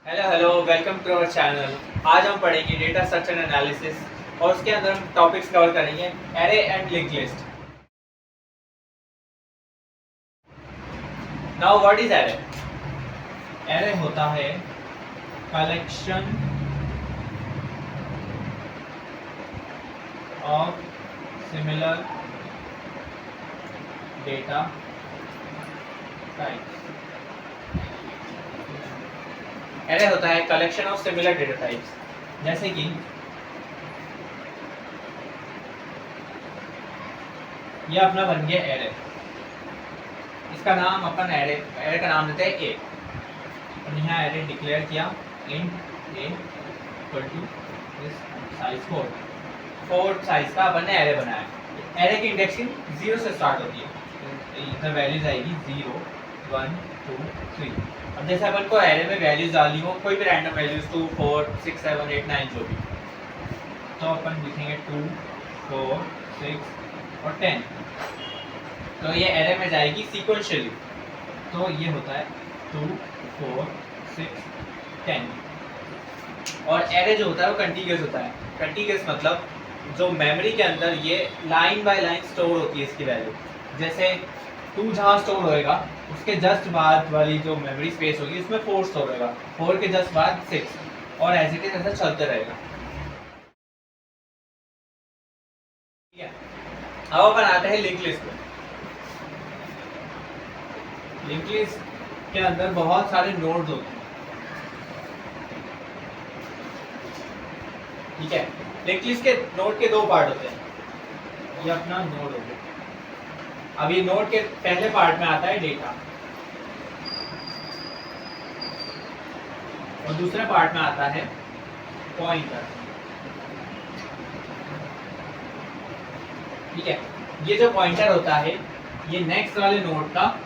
Hello hello, welcome to our channel. आज हम पढ़ेंगे डेटा स्ट्रक्चर एनालिसिस और उसके अंदर हम टॉपिक्स कवर करेंगे array and link list. Now what is array? Array होता है collection of similar data types. Array होता है collection of similar data types. जैसे कि ये अपना बन गया एरे, इसका नाम अपन एरे का नाम देते हैं ए। और यहाँ एरे डिक्लेयर किया int A equal to this size 4 size का अपन ने एरे बनाया। एरे की इंडेक्सिंग 0 से स्टार्ट होती है, इधर वैल्यूज आएगी 0 1 2 3। अब जैसे अपन को एरे में वैल्यूज डालनी हो, कोई भी रैंडम वैल्यूज 2 4 6 7 8 9 जो भी, तो अपन लिखेंगे 2 4 6 और 10। तो ये एरे में जाएगी सीक्वेंशियली। तो ये होता है 2 4 6 10। और एरे जो होता है वो कंटीन्यूअस होता है। कंटीन्यूअस मतलब जो मेमोरी के अंदर ये लाइन बाय लाइन स्टोर होती है इसकी वैल्यू। जैसे 2 जहाँ स्टोर होएगा उसके जस्ट बाद वाली जो मेमोरी स्पेस होगी उसमें 4 स्टोर होएगा, 4 के जस्ट बाद 6 और एज इट इज ऐसा चलते रहेगा। ठीक है, अब अपन आते हैं लिंक लिस्ट में। लिंक लिस्ट के अंदर बहुत सारे नोड्स होते हैं। ठीक है, लिंक लिस्ट के नोड के 2 पार्ट होते हैं। ये अपना नोड हो गया। अब ये नोड के पहले पार्ट में आता है डेटा और दूसरे पार्ट में आता है पॉइंटर। ठीक है, ये जो पॉइंटर होता है ये नेक्स्ट वाले नोड का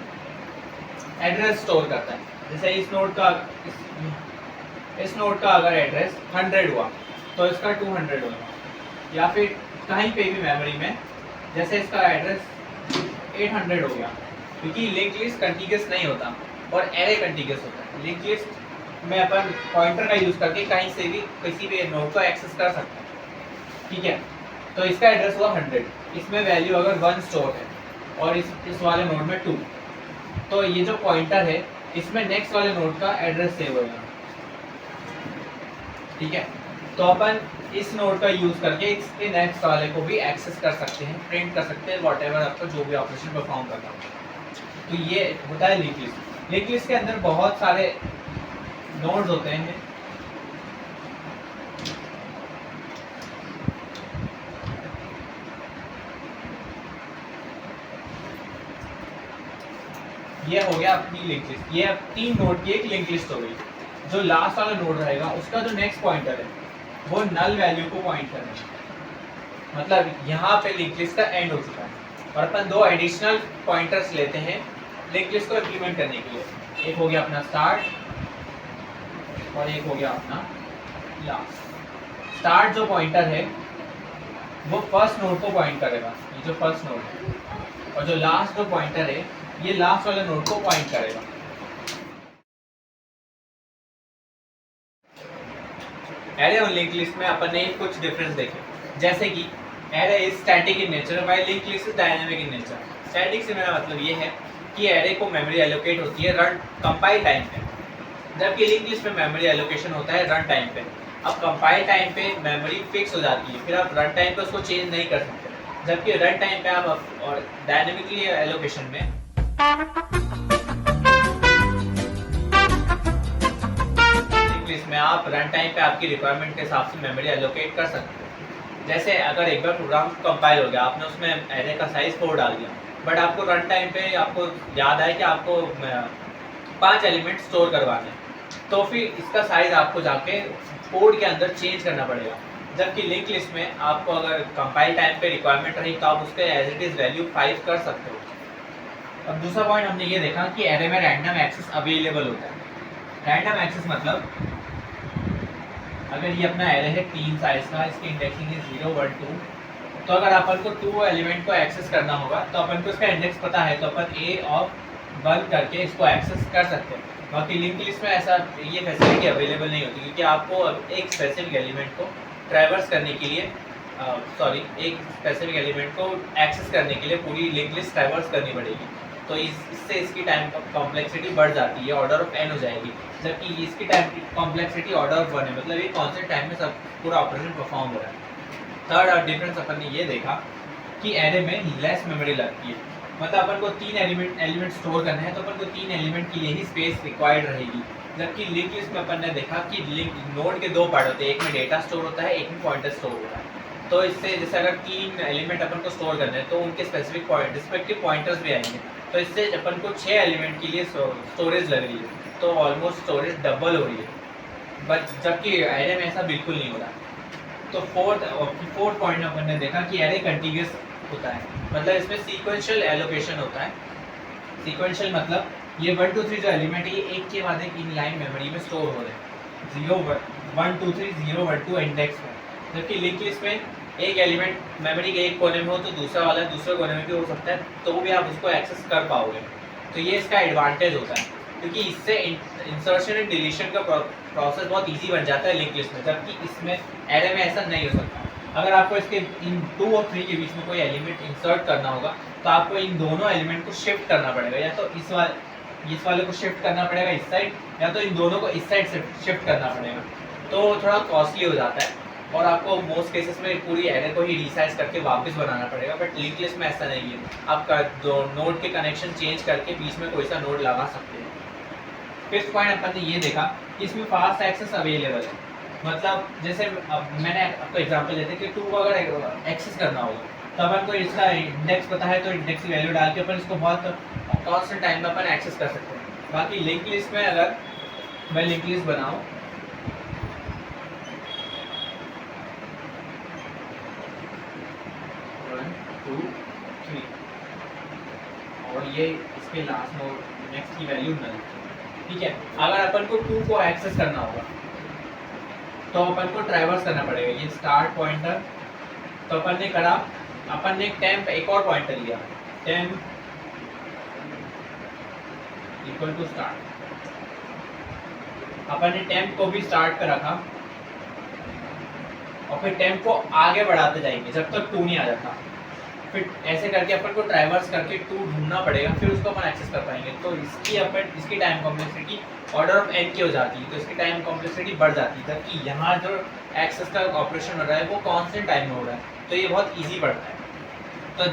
एड्रेस स्टोर करता है। जैसे इस नोड का अगर एड्रेस 100 हुआ तो इसका 200 होगा, या फिर कहीं पे भी मेमोरी में जैसे इसका एड्रेस 800 हो गया, क्योंकि लिंक लिस्ट कंटीन्यूअस नहीं होता और एरे कंटीन्यूअस होता है। लिंक लिस्ट में अपन पॉइंटर का यूज करके कहीं से भी किसी भी नोड को एक्सेस कर सकते हैं। ठीक है, तो इसका एड्रेस हुआ 100, इसमें वैल्यू अगर 1 स्टोर है और इस वाले नोड में 2, तो ये जो पॉइंटर है इसमें नेक्स्ट वाले नोड का एड्रेस सेव होगा। ठीक है, तो अपन इस नोड का यूज करके इसके नेक्स्ट वाले को भी एक्सेस कर सकते हैं, प्रिंट कर सकते हैं, व्हाटएवर आपको जो भी ऑपरेशन परफॉर्म करना हो। तो ये होता है लिंक लिस्ट। लिंक लिस्ट के अंदर बहुत सारे नोड्स होते हैं। ये हो गया अपनी लिंक लिस्ट। ये अब 3 नोड की एक लिंक लिस्ट हो गई। जो लास्ट वाला नोड रहेगा उसका जो नेक्स्ट पॉइंटर है वो नल वैल्यू को पॉइंट करेगा। मतलब यहाँ पे लिंक लिस्ट का एंड हो चुका है और अपन 2 एडिशनल पॉइंटर्स लेते हैं लिंक लिस्ट को इम्प्लीमेंट करने के लिए। एक हो गया अपना स्टार्ट और एक हो गया अपना लास्ट। स्टार्ट जो पॉइंटर है वो फर्स्ट नोड को पॉइंट करेगा, ये जो फर्स्ट नोड है, और जो लास्ट जो पॉइंटर है ये लास्ट वाले नोड को पॉइंट करेगा। एरे और लिंक लिस्ट में अपन ने कुछ डिफरेंस देखे। जैसे कि array is static in nature while link list is dynamic in nature. Static से मेरा मतलब ये है कि एरे को मेमोरी एलोकेट होती है रन कंपाइल टाइम पे, जबकि लिंक लिस्ट में मेमोरी एलोकेशन होता है रन टाइम पे। अब कंपाइल टाइम पे मेमोरी फिक्स हो जाती है, फिर आप रन टाइम पे उसको चेंज नहीं कर सकते, जबकि रन टाइम पे आप और डायनेमिकली एलोकेशन में इसमें आप रन टाइम पे आपकी रिक्वायरमेंट के हिसाब से मेमोरी एलोकेट कर सकते हो। जैसे अगर एक बार प्रोग्राम कंपाइल हो गया, आपने उसमें एरे का साइज 4 डाल दिया, बट आपको रन टाइम पे आपको याद आए कि आपको 5 एलिमेंट स्टोर करवाने हैं, तो फिर इसका साइज आपको जाके कोड के अंदर चेंज करना पड़ेगा। जबकि लिंक लिस्ट में आपको अगर कंपाइल टाइम पे रिक्वायरमेंट रही तो आप उसके एज इट इज़ वैल्यू 5 कर सकते हो। अब दूसरा पॉइंट हमने ये देखा कि एरे में रैंडम एक्सेस अवेलेबल होता है। रैंडम एक्सेस मतलब अगर ये अपना एरे है 3 साइज का, इसकी इंडेक्सिंग है 0 1 2, तो अगर अपन को 2 एलिमेंट को एक्सेस करना होगा तो अपन को इसका इंडेक्स पता है, तो अपन ए ऑफ 1 करके इसको एक्सेस कर सकते हैं। बाकी लिंक लिस्ट में ऐसा ये फैसिलिटी अवेलेबल नहीं होती, क्योंकि आपको एक स्पेसिफिक एलिमेंट को ट्रैवर्स करने के लिए एक स्पेसिफिक एलिमेंट को एक्सेस करने के लिए पूरी लिंक लिस्ट ट्रैवर्स करनी पड़ेगी। तो इससे इसकी टाइम कॉम्प्लेक्सिटी बढ़ जाती है, ऑर्डर ऑफ n हो जाएगी, जबकि इसकी टाइम कॉम्प्लेक्सिटी ऑर्डर ऑफ 1 है, मतलब ये कॉन्स्टेंट टाइम में सब पूरा ऑपरेशन परफॉर्म हो रहा है। थर्ड डिफरेंस अपन ने ये देखा कि एरे में लेस मेमोरी लगती है, मतलब अपन को 3 एलिमेंट स्टोर करना है तो अपन को 3 एलिमेंट के लिए ही स्पेस रिक्वायर्ड रहेगी। जबकि लिंक लिस्ट में अपन ने देखा कि लिंक नोड के 2 पार्ट होते हैं, एक में डेटा स्टोर होता है, एक में पॉइंटर स्टोर होता है। तो इससे जैसे अगर 3 एलिमेंट अपन को स्टोर करने हैं तो उनके स्पेसिफिक रिस्पेक्टिव पॉइंटर्स भी आएंगे, तो इससे अपन को 6 एलिमेंट के लिए स्टोरेज लग रही है, तो ऑलमोस्ट स्टोरेज डबल हो रही है। बट जबकि एरे में ऐसा बिल्कुल नहीं हो रहा। तो फोर्थ पॉइंट अपन ने देखा कि एरे कंटिन्यूअस होता है, मतलब इसमें सीक्वेंशियल एलोकेशन होता है। सीक्वेंशियल मतलब ये 1 2 3 जो एलिमेंट है ये एक के बाद एक इन लाइन मेमोरी में स्टोर हो रहे हैं, 0 1 2 3 0 1 2 इंडेक्स में। जबकि लिंक लिस्ट में एक एलिमेंट मेमोरी के एक कोने में हो तो दूसरा वाला दूसरे कोने में भी हो सकता है, तो भी आप उसको एक्सेस कर पाओगे। तो ये इसका एडवांटेज होता है, क्योंकि इससे इंसर्शन एंड डिलीशन का प्रोसेस बहुत इजी बन जाता है लिंक लिस्ट में, जबकि इसमें एरे में ऐसा नहीं हो सकता। अगर आपको इसके इन 2 और 3 के बीच में कोई एलिमेंट इंसर्ट करना होगा तो आपको इन दोनों एलिमेंट को शिफ्ट करना पड़ेगा, या तो इस वाले को शिफ्ट करना पड़ेगा इस साइड, या तो इन दोनों को इस साइड से शिफ्ट करना पड़ेगा। तो थोड़ा कॉस्टली हो जाता है और आपको मोस्ट केसेस में पूरी एरे को ही रिसाइज करके वापस बनाना पड़ेगा। बट लिंक लिस्ट में ऐसा नहीं है, आप दो नोड के कनेक्शन चेंज करके बीच में कोई सा नोड लगा सकते हैं। फिफ्थ पॉइंट अपन ने ये देखा कि इसमें फास्ट एक्सेस अवेलेबल है, मतलब जैसे अब मैंने आपको एग्जांपल देते कि 2 को अगर एक्सेस करना होगा तो अपन को इसका इंडेक्स पता है तो इंडेक्स की वैल्यू डाल के अपन इसको बहुत कॉन्स्टेंट टाइम में अपन एक्सेस कर सकते हैं। बाकी लिंक लिस्ट में अगर मैं लिंक लिस्ट बनाऊँ 1 2 3 और ये इसके लास्ट नोड नेक्स्ट की वैल्यू नल, ठीक है। अगर अपन को 2 को एक्सेस करना होगा तो अपन को ट्रैवर्स करना पड़ेगा, ये स्टार्ट पॉइंटर तो अपन ने करा, अपन ने टेम्प एक और पॉइंटर लिया, टेम्प इक्वल टू स्टार्ट, अपन ने टेम्प को भी स्टार्ट पर रखा और फिर टेम्प को आगे बढ़ाते जाएंगे जब तक 2 नहीं आ जाता। फिर ऐसे करके अपन को ट्रैवर्स करके 2 ढूंढना पड़ेगा, फिर उसको अपन एक्सेस कर पाएंगे। तो इसकी time complexity order of n की हो जाती है, तो इसकी टाइम कॉम्प्लेक्सिटी बढ़ जाती है, जबकि यहाँ जो एक्सेस का ऑपरेशन हो रहा है वो कांस्टेंट टाइम में हो रहा है, तो ये बहुत इजी पड़ता है। तो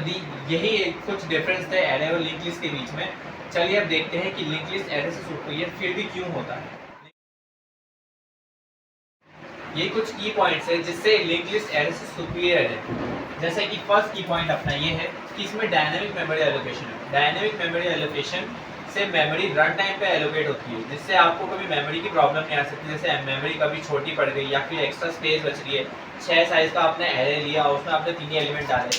यही कुछ डिफरेंस थे एरे और लिंक लिस्ट के बीच में। चलिए अब देखते हैं कि लिंक लिस्ट एरे से सुपीरियर फिर भी क्यों होता है। ये कुछ की पॉइंट्स है जिससे लिंक लिस्ट एरे से सुपीरियर है। जैसे कि फर्स्ट की पॉइंट अपना ये है कि इसमें डायनेमिक मेमोरी एलोकेशन है। डायनेमिक मेमोरी एलोकेशन से मेमोरी रन टाइम पे एलोकेट होती है, जिससे आपको कभी मेमोरी की प्रॉब्लम नहीं आ सकती। जैसे मेमोरी कभी छोटी पड़ गई या फिर एक्स्ट्रा स्पेस बच रही है, 6 साइज़ का आपने एरे लिया और उसमें आपने 3 एलिमेंट डाले,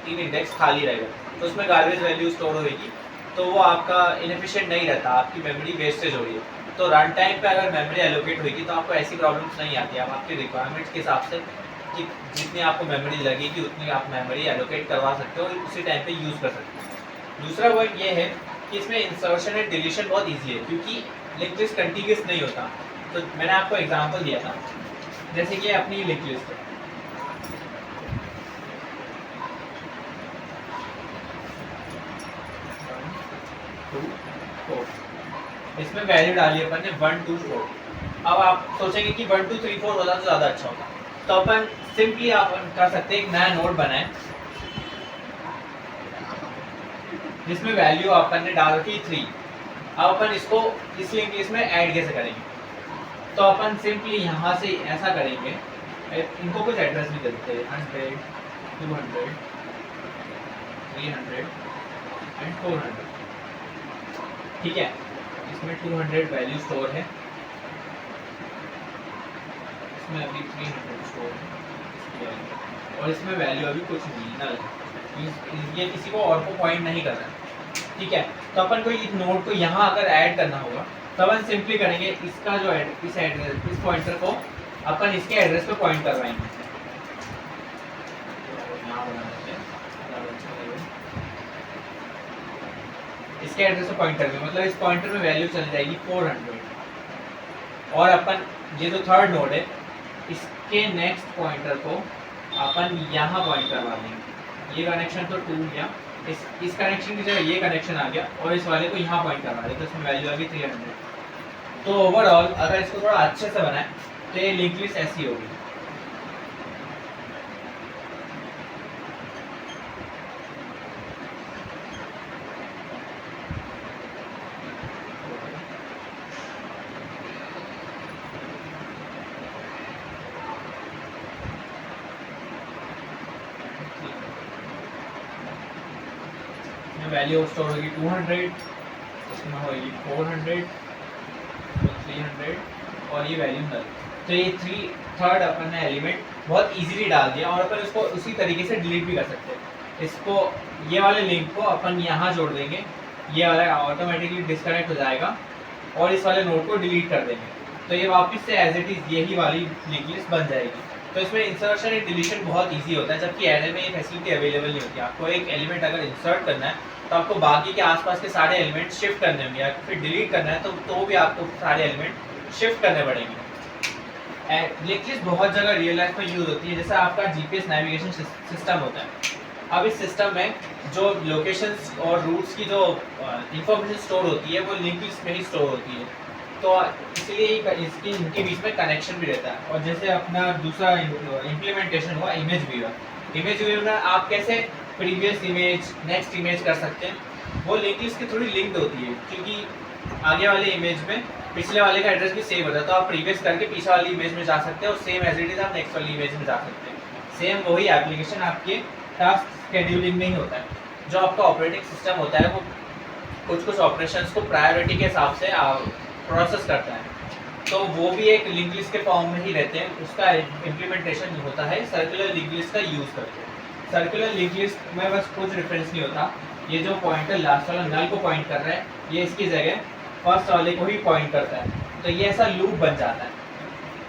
3 इंडेक्स खाली रहेगा, तो उसमें गार्बेज वैल्यू स्टोर होगी, तो वो आपका इनएफिशिएंट नहीं रहता, आपकी मेमोरी वेस्टेज हो रही है। तो रन टाइम पे अगर मेमोरी एलोकेट होगी तो आपको ऐसी प्रॉब्लम्स नहीं आती, आप आपकी रिक्वायरमेंट्स के हिसाब से कि जितनी आपको मेमोरी लगेगी उतनी आप मेमोरी एलोकेट करवा सकते हो और उसी टाइम पे यूज़ कर सकते हो। दूसरा पॉइंट ये है कि इसमें इंसर्शन एंड डिलीशन बहुत ईजी है, क्योंकि लिंक लिस्ट कंटिन्यूअस नहीं होता। तो मैंने आपको एग्जांपल दिया था, जैसे कि अपनी लिंक लिस्ट है, इसमें वैल्यू डाली अपन ने 1 2 4। अब आप सोचेंगे कि 1 2 3 4 होता तो ज़्यादा अच्छा होता, तो अपन सिंपली आप कर सकते हैं एक नया नोड बनाए जिसमें वैल्यू अपन ने डाल रखी 3। अब अपन इसको इस लिंक लिस्ट में ऐड कैसे करेंगे, तो अपन सिंपली यहाँ से ऐसा करेंगे, इनको कुछ एड्रेस भी देते हैं 100 200 300 एंड 400, ठीक है। इसमें 200 वैल्यू स्टोर है, इसमें अभी 300 स्टोर है और इसमें वैल्यू अभी कुछ नहीं नल, ये किसी को और को पॉइंट नहीं करना है, ठीक है। तो अपन को इस नोड को यहाँ अगर ऐड करना होगा तो अपन सिंपली करेंगे, इसका जो इस एड्रेस इस पॉइंटर को अपन इसके एड्रेस पे पॉइंट करवाएंगे। इसके एड्रेस में पॉइंटर में, मतलब इस पॉइंटर में वैल्यू चली जाएगी 400, और अपन ये जो थर्ड नोड है इसके नेक्स्ट पॉइंटर को अपन यहाँ पॉइंट करवा देंगे। ये कनेक्शन तो टूट गया, इस कनेक्शन की जगह ये कनेक्शन आ गया और इस वाले को यहाँ पॉइंट करवा दें, तो इसमें वैल्यू आ गई 300। तो ओवरऑल अगर इसको थोड़ा अच्छे से बनाए तो ये लिंक लिस्ट ऐसी होगी। वैल्यू स्टोर होगी 200, इसमें होगी 400, 300 और ये वैल्यू नल। तो ये थर्ड अपन ने एलिमेंट बहुत इजीली डाल दिया और अपन इसको उसी तरीके से डिलीट भी कर सकते हैं। इसको ये वाले लिंक को अपन यहाँ जोड़ देंगे, ये वाला ऑटोमेटिकली डिस्कनेक्ट हो जाएगा और इस वाले नोड को डिलीट कर देंगे, तो ये वापस से एज इट इज़ यही वाली लिंक लिस्ट बन जाएगी। तो इसमें इंसर्शन एंड डिलीशन बहुत ईजी होता है, जबकि एरे में ये फैसिलिटी अवेलेबल नहीं होती। आपको एक एलिमेंट अगर इंसर्ट करना है तो आपको बाकी के आसपास के सारे एलिमेंट शिफ्ट करने होंगे, या फिर डिलीट करना है तो भी आपको सारे एलिमेंट शिफ्ट करने पड़ेंगे। लिंक लिस्ट बहुत जगह रियल लाइफ में यूज होती है, जैसे आपका जीपीएस नेविगेशन सिस्टम होता है। अब इस सिस्टम में जो लोकेशंस और रूट्स की जो इंफॉर्मेशन स्टोर होती है वो लिंक लिस्ट में ही स्टोर होती है, तो इसलिए इसकी इनके बीच में कनेक्शन भी रहता है। और जैसे अपना दूसरा इम्प्लीमेंटेशन हुआ इमेज व्यूअर। इमेज व्यूअर में आप कैसे प्रीवियस इमेज नेक्स्ट इमेज कर सकते हैं, वो लिंक लिस्ट की थोड़ी लिंक्ड होती है, क्योंकि आगे वाले इमेज में पिछले वाले का एड्रेस भी सेम होता है, तो आप प्रीवियस करके पीछे वाली इमेज में जा सकते हैं और सेम एज इट इज आप नेक्स्ट वाली इमेज में जा सकते हैं। सेम वही एप्लीकेशन आपके टास्क शेड्यूलिंग में ही होता है। जो आपका ऑपरेटिंग सिस्टम होता है वो कुछ ऑपरेशंस को प्रायोरिटी के हिसाब से प्रोसेस करता है, तो वो भी एक लिंक लिस्ट के फॉर्म में ही रहते हैं। उसका इम्प्लीमेंटेशन होता है सर्कुलर लिंक लिस्ट का यूज़ करके। सर्कुलर लिंक लिस्ट में बस कुछ रेफरेंस नहीं होता, ये जो पॉइंटर लास्ट वाला नल को पॉइंट कर रहा है ये इसकी जगह फर्स्ट वाले को ही पॉइंट करता है, तो ये ऐसा लूप बन जाता है।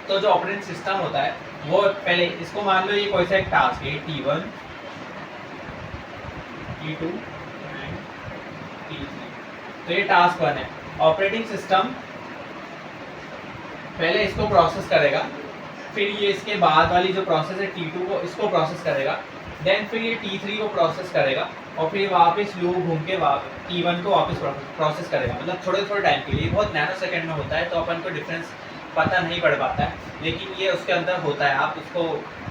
तो जो ऑपरेटिंग सिस्टम होता है वो पहले इसको मान लो ये कोई सा एक टास्क है T1, T2 एंड T3, तो ये टास्क 1 है। ऑपरेटिंग सिस्टम पहले इसको प्रोसेस करेगा, फिर ये इसके बाद वाली जो प्रोसेस है T2 को इसको प्रोसेस करेगा, देन फिर ये T3 को प्रोसेस करेगा और फिर वापस लूप घूम के T1 को वापस प्रोसेस करेगा। मतलब थोड़े टाइम के लिए, बहुत नैनो सेकंड में होता है, तो अपन को डिफरेंस पता नहीं पड़ पाता है, लेकिन ये उसके अंदर होता है। आप उसको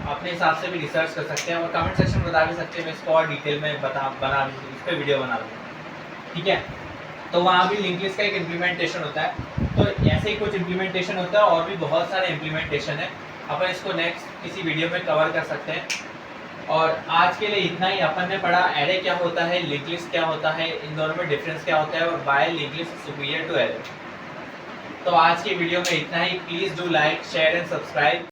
अपने हिसाब से भी रिसर्च कर सकते हैं और कमेंट सेक्शन में बता भी सकते हैं, मैं इसको और डिटेल में बना इस पर वीडियो बना दूँगा, ठीक है। तो वहाँ भी लिंक लिस्ट का एक इम्प्लीमेंटेशन होता है। तो ऐसे ही कुछ इम्प्लीमेंटेशन होता है और भी बहुत सारे इम्प्लीमेंटेशन है, अपन इसको नेक्स्ट किसी वीडियो में कवर कर सकते हैं। और आज के लिए इतना ही। अपन ने पढ़ा एरे क्या होता है, लिंक लिस्ट क्या होता है, इन दोनों में डिफरेंस क्या होता है और Y link list superior to array. तो आज के वीडियो में इतना ही। Please do like share and subscribe.